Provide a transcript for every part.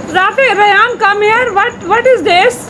Rafi, Rayan, come here. What is this?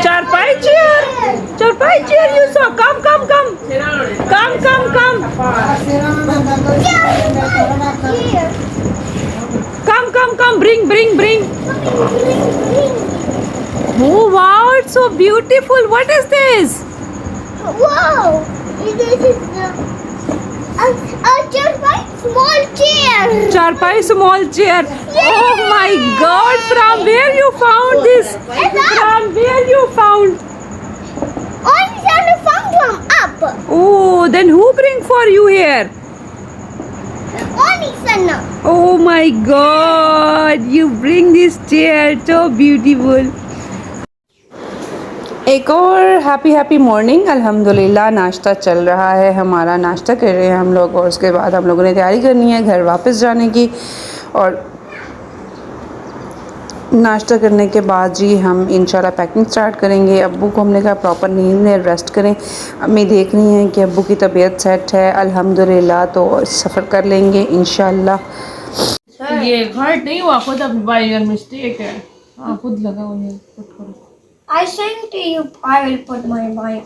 Charpai chair. Charpai chair. You saw. Come. Come. Bring. Oh wow, it's so beautiful. What is this? Wow! This is a small chair. Charpai small chair. Oh my God! From where you found this? From where you found? Only Santa found from up. Oh, then who bring for you here? Only Santa. Oh my God! You bring this chair. So beautiful. एक और happy morning. अल्हम्दुलिल्लाह नाश्ता चल रहा है हमारा, नाश्ता कर रहे हैं हम लोग और उसके बाद हम लोगों ने तैयारी करनी है घर वापस जाने की। और नाश्ता करने के बाद जी हम इंशाल्लाह पैकिंग स्टार्ट करेंगे। अब्बू को हमने कहा प्रॉपर नींद में रेस्ट करें। अम्मी देख रही हैं कि अब्बू की तबीयत सेट है अल्हम्दुलिल्लाह, तो सफ़र कर लेंगे इंशाल्लाह। ये हर्ट नहीं हुआ, खुद अब बाय योर मिस्टेक है। हाँ खुद लगा वो ये पुट करो। I sent to you. I will put my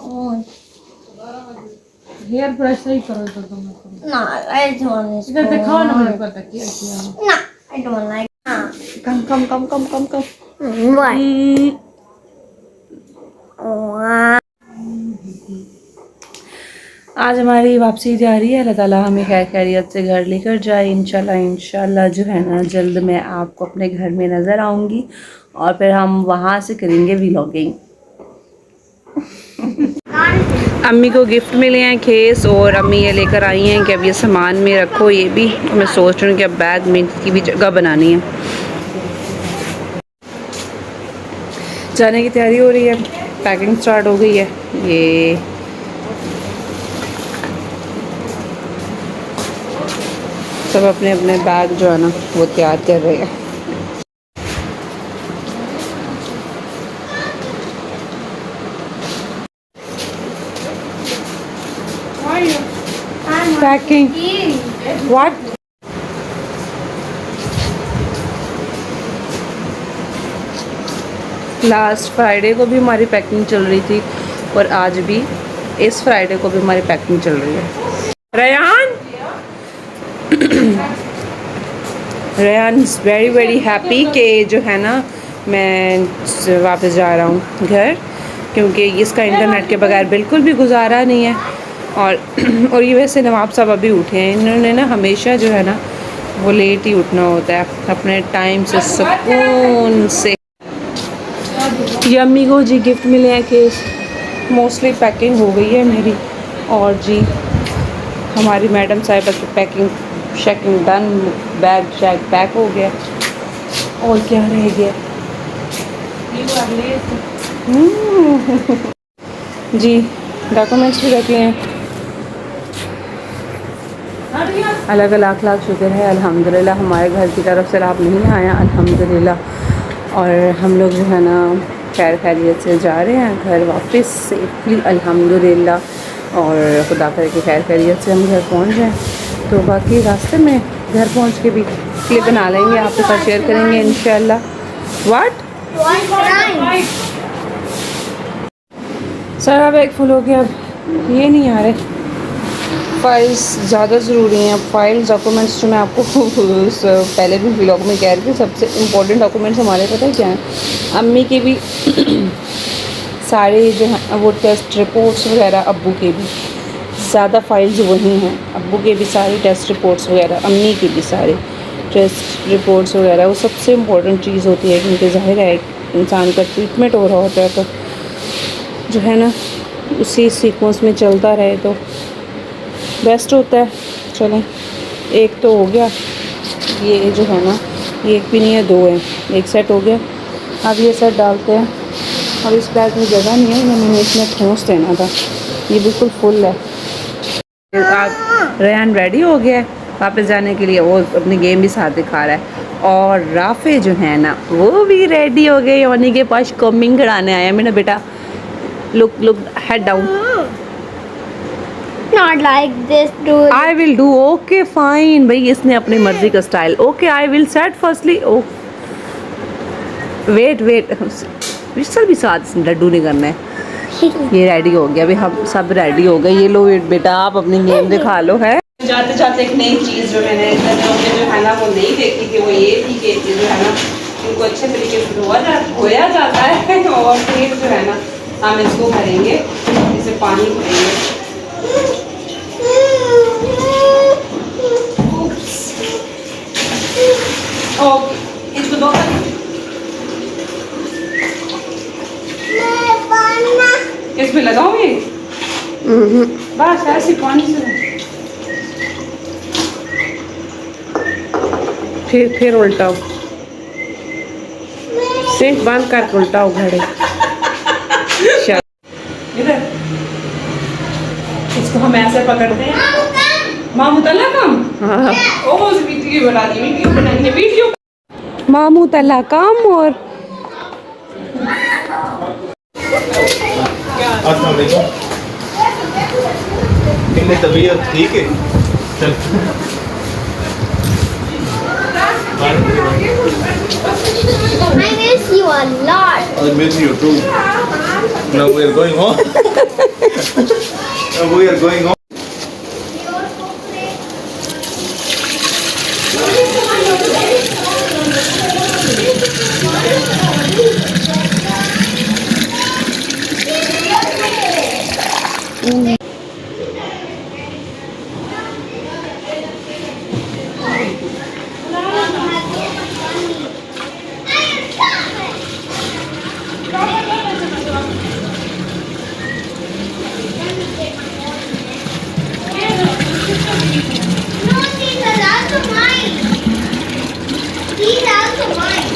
on. Hairbrush सही करो तो तुम करो। No, I don't want this. इधर दिखाओ ना मुझे पता क्या किया। No, I don't like. Come. Why? आज हमारी वापसी जा रही है। अल्लाह ताला हमें खैर खैरियत से घर लेकर जाए इंशाल्लाह जो है ना, जल्द मैं आपको अपने घर में नज़र आऊँगी और फिर हम वहाँ से करेंगे व्लॉगिंग। अम्मी को गिफ्ट मिले हैं खेस और अम्मी ये लेकर आई हैं कि अब ये सामान में रखो। ये भी मैं सोच रही हूँ कि अब बैग में की भी जगह बनानी है। जाने की तैयारी हो रही है, पैकिंग स्टार्ट हो गई है। ये सब अपने अपने बैग जो है ना वो तैयार कर रहे हैं। Packing what? लास्ट फ्राइडे को भी हमारी पैकिंग चल रही थी और आज भी इस फ्राइडे को भी हमारी पैकिंग चल रही है। रेयान इज़ वेरी हैप्पी कि जो है ना मैं वापस जा रहा हूँ घर, क्योंकि इसका इंटरनेट के बगैर बिल्कुल भी गुजारा नहीं है। और ये वैसे नवाब साहब अभी उठे हैं, इन्होंने ना हमेशा जो है ना वो लेट ही उठना होता है अपने टाइम से सुकून से। ये अम्मी को जी गिफ्ट मिले हैं कि मोस्टली पैकिंग हो गई है मेरी, और जी हमारी मैडम साहिबा की पैकिंग शैकिंग डन, बैग शैग पैक हो गया और क्या रह गया। जी डॉक्यूमेंट्स भी रख लिए हैं। अलग लाख शुक्र है अल्हम्दुलिल्लाह हमारे घर की तरफ से लाभ नहीं आया अल्हम्दुलिल्लाह। और हम लोग जो है ना खैर खैरियत से जा रहे हैं घर वापस सेफली अल्हम्दुलिल्लाह। और खुदा करे कि खैर खैरियत से हम घर पहुंच जाएं। तो बाकी रास्ते में घर पहुंच के भी क्लिप बना लेंगे, आपके साथ शेयर करेंगे इंशाल्लाह। व्हाट सर अब एक फुल हो गया, अब ये नहीं आ रहे। फाइल्स ज़्यादा ज़रूरी हैं। फाइल्स डॉक्यूमेंट्स जो मैं आपको पहले भी व्लॉग में कह रही थी, सबसे इम्पोर्टेंट डॉक्यूमेंट्स हमारे पता है क्या हैं? अम्मी के भी सारे जो हैं वो टेस्ट रिपोर्ट्स वगैरह, अब्बू के भी ज़्यादा फाइल्स वही हैं। अब्बू के भी सारी टेस्ट रिपोर्ट्स वगैरह, अम्मी के भी सारे टेस्ट रिपोर्ट्स वगैरह, वो सबसे इम्पोर्टेंट चीज़ होती है, क्योंकि ज़ाहिर है इंसान का ट्रीटमेंट हो रहा होता है तो जो है ना उसी सीक्वेंस में चलता रहे तो बेस्ट होता है। चलें एक तो हो गया, ये जो है ना ये एक भी नहीं है, दो है, एक सेट हो गया। अब ये सेट डालते हैं। अब इस बैग में जगह नहीं है, मैंने इसमें ठूंस देना था, ये बिल्कुल फुल है। अब रेहान रेडी हो गया है वापस जाने के लिए, वो अपनी गेम भी साथ दिखा रहा है। और राफे जो है ना वो भी रेडी हो गए, उन्हीं के पास कमिंग कराने आया। मेरा बेटा look head down. Not like this, dude. I will do okay fine भाई, इसने अपनी मर्जी का style. Okay I will set firstly. Oh wait wait whistle भी साथ लड्डू नहीं करना है। ये रेडी हो गया, अभी हम सब रेडी हो गए। ये लो बेटा आप अपनी गेम दिखा लो। है जाते जाते एक नई चीज़ जो मैंने जो है ना वो नहीं देखी थी, वो ये थी कि जो है ना इनको अच्छे तरीके से धोया जाता है और फिर जो है ना हम इसको भरेंगे, इसे पानी भरेंगे। ओके इसको दो इसमें लगाओगे बस ऐसे पानी से। फिर उल्टाओ, सिंक बंद कर उल्टाओ घड़े। इधर इसको हम ऐसे पकड़ते हैं। मामू तला काम हाँ ओ उस वीडियो बना दी, वीडियो बनाएंगे वीडियो। मामू तला काम और तबीयत ठीक है चल I miss you a lot. I miss you too. Now we are going home. Now we are going home. No, these are also mine. These are also mine.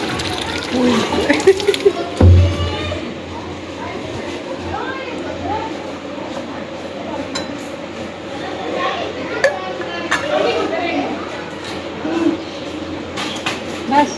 बस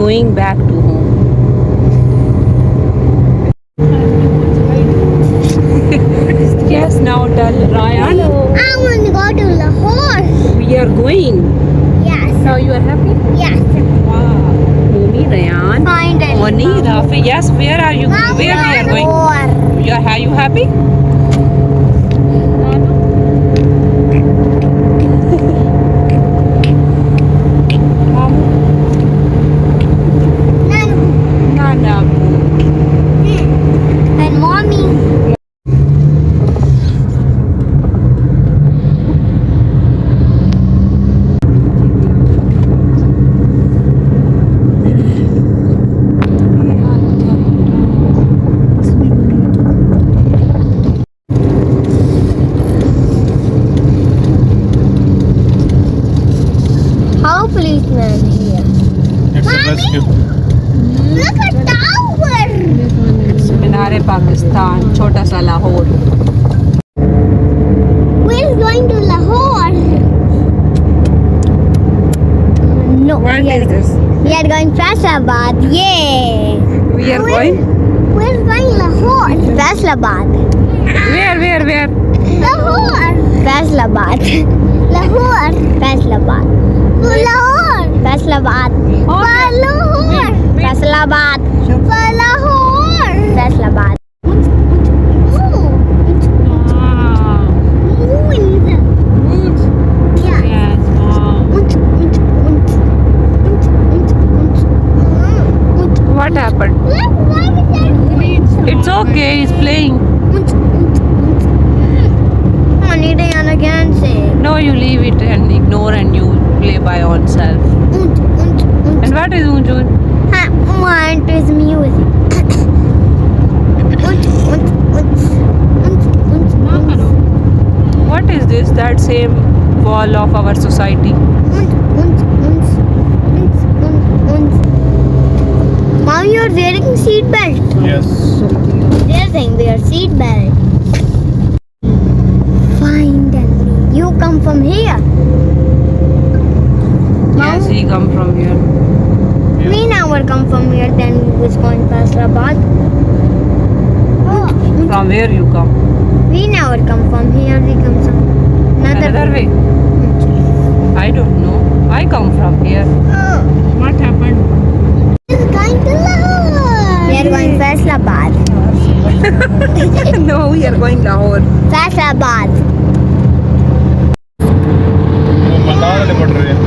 going back to home. Yes, now tell Ryan. I want to go to Lahore. We are going. Yes. Now you are happy? Yes. Wow. Mommy, Ryan. Finally. Oni, Rafi. Yes, where are you? Mom, Where we are going? Lahore. Are you happy? Nana. And mommy. How policeman here? It's a rescue. Look at tower. मीनारे पाकिस्तान, छोटा सा Lahore. We're going to Lahore. No. What is this? We are going Faisalabad. Yay. We are going. We're going Lahore. Faisalabad. Where? Lahore. Faisalabad. Lahore. Faisalabad. Lahore. Faisalabad. Lahore. Faisalabad. Lahore. Faisalabad. What happened? It's okay. He's playing. Honey, Diana can sing. No, you leave it and ignore and you play by yourself. And what is Unjun? Mine is music. What is this? That same wall of our society. Yes. They're saying we are seat belt. Finally, you come from here. Yes, he come from here. We never come from here. Then we was going Faisalabad. From where you come? We never come from here. We come from Another way? I don't know. I come from here. What happened? We are going Faisalabad. No, we are going Lahore. Faisalabad. वो मलाल ने पढ़ रहे हैं.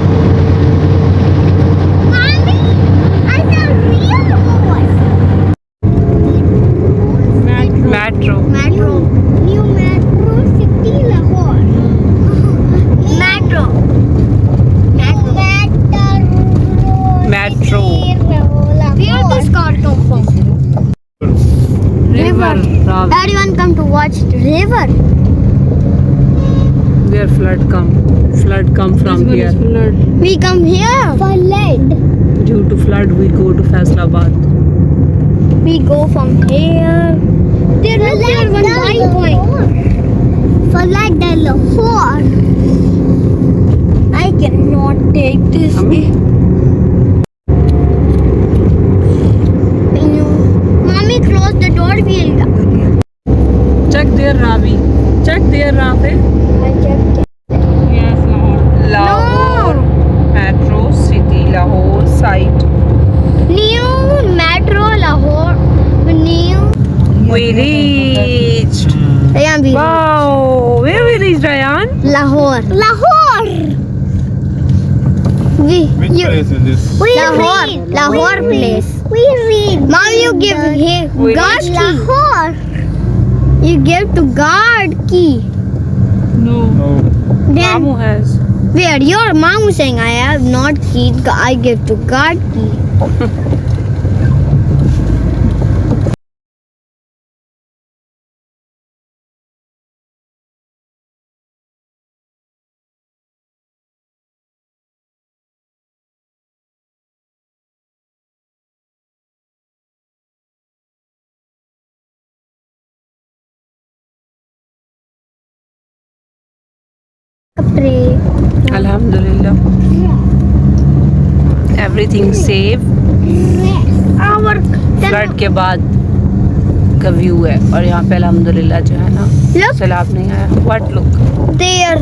Metro. Metro. New Metro City Lahore. Metro. Metro. Where this car come from? River. Ravi. Everyone come to watch the river. Where flood come? Flood come from here. We come here for lead. Due to flood, we go to Faisalabad. We go from here. There is one point. For like the Lahore. I cannot take this. Mommy, close the door. Check there, Ravi. Check there, Ravi. I checked. Yes, Lahore. Lahore. Metro City, Lahore site. New Metro Lahore. New. We reached. Wow. Where we reached, Ryan? Lahore. Lahore. Which place is this? Lahore place. We read. Mom, you give him We guard reached key. Lahore. You give to guard key. No. No. Then Mamu has. where your mom was saying I have not key. I give to guard key. Pray. Alhamdulillah. Everything safe. Our flood के बाद का view है और यहाँ पे अल्हम्दुलिल्लाह जो है ना look सैलाब नहीं आया. What look? there.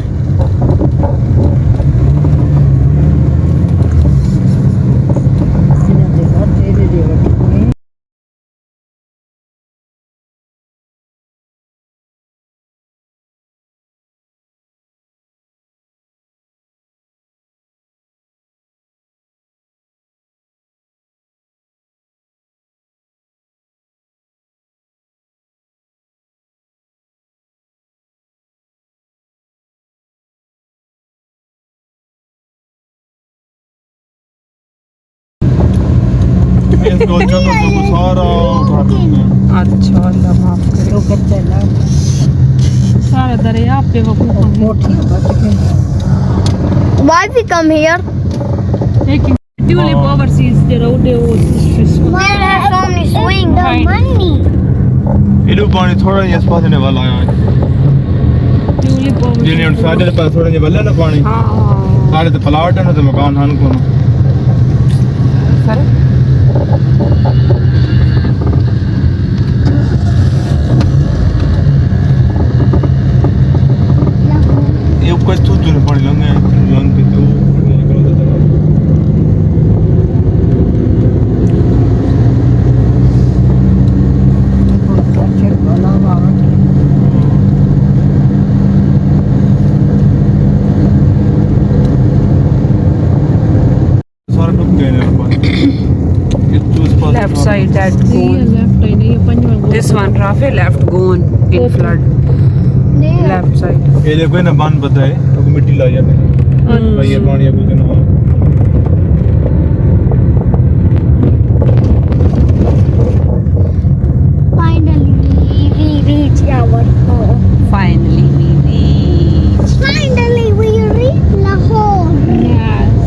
Yes, go चलो तो सारा उठा दूंगा. अच्छा अल्लाह माफ करे. सारा दरिया पे Why we come here? लेकिन ट्यूलिप ओवरसीज दे रोड है वो There are so many swing. The Right. money. ये लोग पानी थोड़ा ही आसपास ने वाला है. ट्यूलिप जिन्हें उन सारे के पास थोड़ा ये वाला ना पानी. हाँ. सारे तो प्लाट है ना तो मकान हान को ना. सर ये ऊपर तो जो पानी लंगे लंग पे तो निकल जाता है. सारा डूब गए ना पानी. ये तो इस पास left side that gone. Left है नहीं ये पंजवान This one Rafi left gone in flood. Left side. ये देखो ना बांध पता है तो मिट्टी ला जाते हैं. भाई ये पानी अभी ना. Finally, we reach our home. Finally we reached. Finally, we reach Lahore. Yes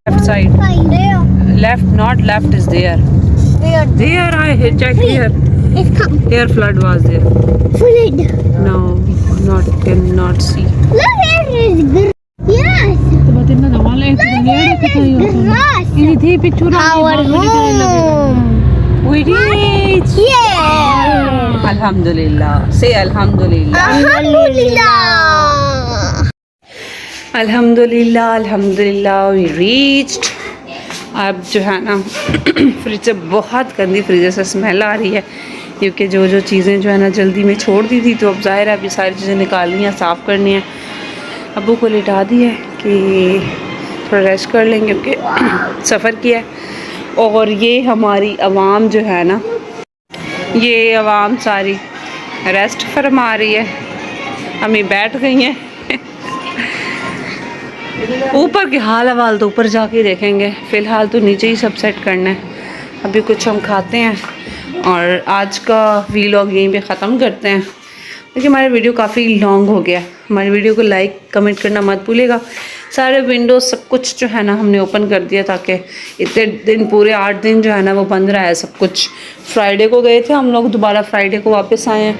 Left side. Find there. Left, not left is there. Where? There I hit, check here. It's come. Here flood was there. Flood. No, cannot see. Look, it is yes. Batinna namale Look, it is grass. ఇది పిచ్చురా Our home. We reached. Yeah. Alhamdulillah. Say Alhamdulillah. Alhamdulillah. Alhamdulillah, Alhamdulillah. We reached. अब जो है ना fridge से बहुत गंदी fridge से smell आ रही है, क्योंकि जो जो चीज़ें जो है ना जल्दी में छोड़ दी थी, तो अब ज़ाहिर है अभी सारी चीज़ें निकालनी है, साफ़ करनी है। अब्बू को लिटा दी है कि थोड़ा रेस्ट कर लेंगे, क्योंकि सफ़र किया है। और ये हमारी आवाम जो है ना, ये आवाम सारी रेस्ट फरमा रही है, अम्मी बैठ गई हैं। ऊपर के हाल हवाल तो ऊपर जाके देखेंगे, फ़िलहाल तो नीचे ही सब सेट करना है। अभी कुछ हम खाते हैं और आज का वीलॉग यहीं पे ख़त्म करते हैं, क्योंकि हमारा वीडियो काफ़ी लॉन्ग हो गया। हमारे वीडियो को लाइक कमेंट करना मत भूलिएगा। सारे विंडोज सब कुछ जो है ना हमने ओपन कर दिया, ताकि इतने दिन पूरे 8 दिन जो है ना वो बंद रहा है सब कुछ। फ्राइडे को गए थे हम लोग, दोबारा फ्राइडे को वापस आए हैं।